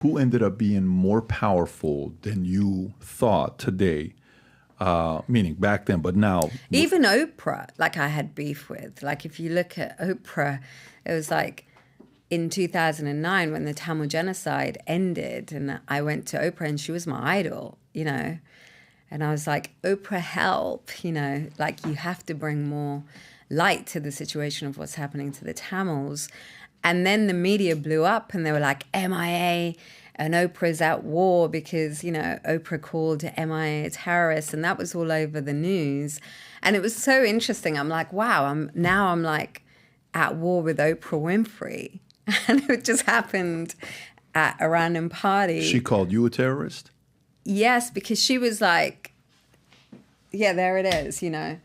Who ended up being more powerful than you thought today? Meaning back then, but now. Even Oprah, like I had beef with. Like if you look at Oprah, it was like in 2009 when the Tamil genocide ended, and I went to Oprah and she was my idol, you know. And I was like, Oprah, help, you know, like you have to bring more light to the situation of what's happening to the Tamils. And then the media blew up and they were like, M.I.A. and Oprah's at war because, you know, Oprah called M.I.A. a terrorist, and that was all over the news. And it was so interesting. I'm like, wow, I'm like at war with Oprah Winfrey. And it just happened at a random party. She called you a terrorist? Yes, because she was like, yeah, there it is, you know.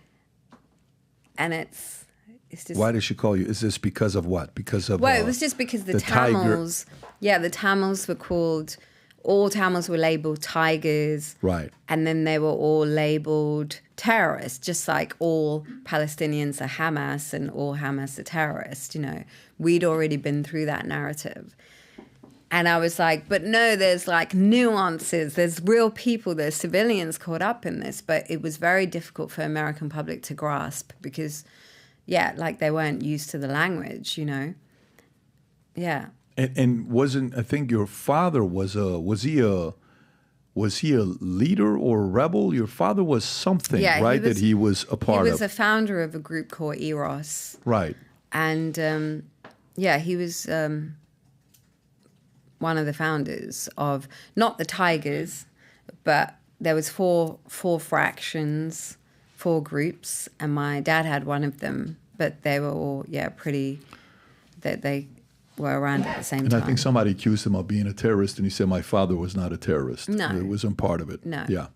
And it's just... Why did she call you? Is this because of what? Because of... Well, it was just because the Tamils... Yeah, the Tamils were called... All Tamils were labeled tigers. Right. And then they were all labeled terrorists, just like all Palestinians are Hamas and all Hamas are terrorists, you know. We'd already been through that narrative. And I was like, but no, there's like nuances. There's real people, there's civilians caught up in this. But it was very difficult for American public to grasp because, yeah, like they weren't used to the language, you know. Yeah. And wasn't, I think your father was he a leader or a rebel? Your father was something, yeah, right? That he was a part of. He was a founder of a group called Eros. Right. And yeah, he was one of the founders of, not the Tigers, but there was four fractions, 4 groups, and my dad had one of them, but they were all, yeah, pretty, they were around at the same time. And I think somebody accused him of being a terrorist, and he said, my father was not a terrorist. No. It wasn't part of it. No. Yeah.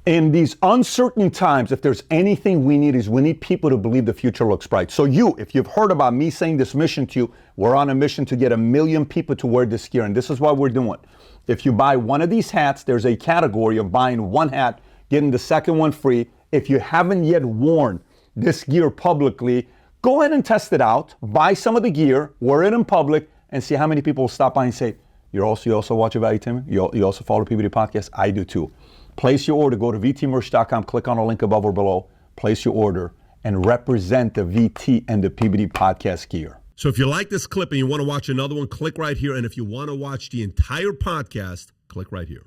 In these uncertain times, if there's anything we need is we need people to believe the future looks bright. So if you've heard about me saying this mission to you, we're on a mission to get 1 million people to wear this gear. And this is what we're doing. If you buy one of these hats, there's a category of buying one hat, getting the second one free. If you haven't yet worn this gear publicly, go ahead and test it out. Buy some of the gear, wear it in public, and see how many people will stop by and say, you also watch Valuetainment? You also follow PBD Podcast? I do too. Place your order. Go to vtmerch.com, click on the link above or below, place your order, and represent the VT and the PBD Podcast gear. So if you like this clip and you want to watch another one, click right here. And if you want to watch the entire podcast, click right here.